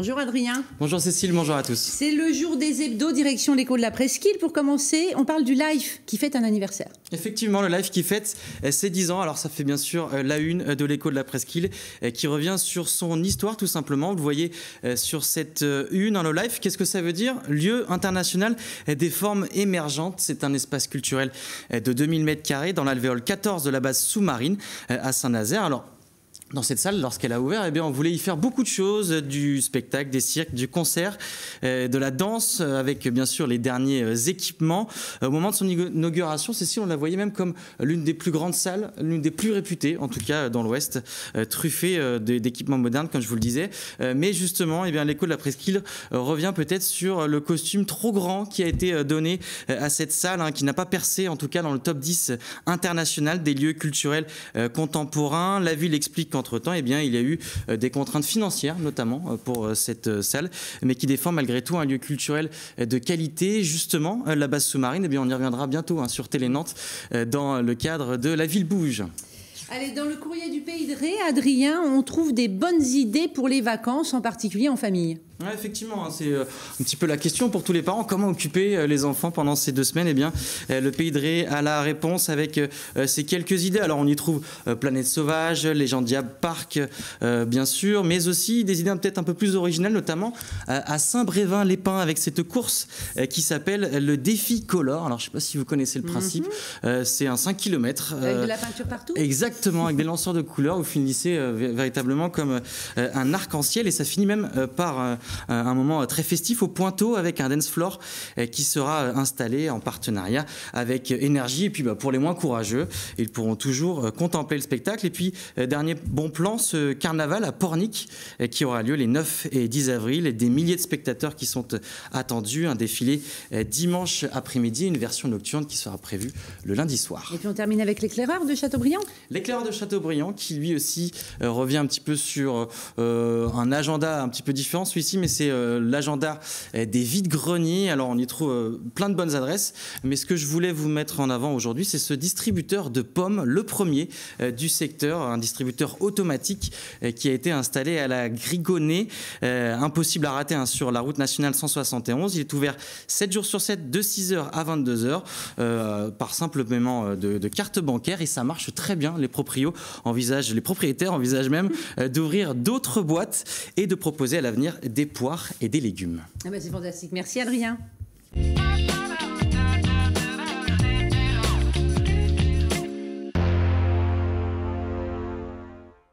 Bonjour Adrien. Bonjour Cécile, bonjour à tous. C'est le jour des hebdos, direction l'écho de la Presqu'île. Pour commencer, on parle du Life qui fête un anniversaire. Effectivement, le Life qui fête ses 10 ans. Alors ça fait bien sûr la une de l'écho de la Presqu'île qui revient sur son histoire tout simplement. Vous le voyez sur cette une, le Life, qu'est-ce que ça veut dire? Lieu international des formes émergentes. C'est un espace culturel de 2000 m² dans l'alvéole 14 de la base sous-marine à Saint-Nazaire. Alors, dans cette salle, lorsqu'elle a ouvert, on voulait y faire beaucoup de choses, du spectacle, des cirques, du concert, de la danse, avec bien sûr les derniers équipements. Au moment de son inauguration, Cécile, on la voyait même comme l'une des plus grandes salles, l'une des plus réputées, en tout cas dans l'Ouest, truffée d'équipements modernes, comme je vous le disais. Mais justement, l'écho de la Presqu'île revient peut-être sur le costume trop grand qui a été donné à cette salle, qui n'a pas percé, en tout cas dans le top 10 international des lieux culturels contemporains. La ville explique entre-temps, il y a eu des contraintes financières, notamment pour cette salle, mais qui défend malgré tout un lieu culturel de qualité. Justement, la base sous-marine, on y reviendra bientôt sur Télé Nantes, dans le cadre de La Ville bouge. Allez, dans le courrier du Pays de Ré, Adrien, on trouve des bonnes idées pour les vacances, en particulier en famille. Ouais, effectivement, c'est un petit peu la question pour tous les parents. Comment occuper les enfants pendant ces 2 semaines? Le Pays de Ré a la réponse avec ces quelques idées. Alors, on y trouve Planète Sauvage, Légendia Park, bien sûr, mais aussi des idées peut-être un peu plus originales, notamment à Saint-Brévin-les-Pins, avec cette course qui s'appelle le Défi Color. Alors, je ne sais pas si vous connaissez le principe. C'est un 5 km. Avec de la peinture partout? Exactement, avec des lanceurs de couleurs. Vous finissez véritablement comme un arc-en-ciel, et ça finit même par un moment très festif au Pointeau, avec un dance floor qui sera installé en partenariat avec Énergie. Et puis pour les moins courageux, ils pourront toujours contempler le spectacle. Et puis dernier bon plan, ce carnaval à Pornic qui aura lieu les 9 et 10 avril, et des milliers de spectateurs qui sont attendus. Un défilé dimanche après-midi, une version nocturne qui sera prévue le lundi soir. Et puis on termine avec l'éclaireur de Châteaubriand. L'éclaireur de Châteaubriand qui lui aussi revient un petit peu sur un agenda un petit peu différent, celui-ci, mais c'est l'agenda des vides-greniers. Alors on y trouve plein de bonnes adresses, mais ce que je voulais vous mettre en avant aujourd'hui, c'est ce distributeur de pommes, le premier du secteur, un distributeur automatique qui a été installé à la Grigonnet, impossible à rater sur la route nationale 171. Il est ouvert 7 jours sur 7 de 6h à 22h par simple paiement de carte bancaire, et ça marche très bien. Les propriétaires envisagent même d'ouvrir d'autres boîtes et de proposer à l'avenir des poires et des légumes. C'est fantastique. Merci Adrien.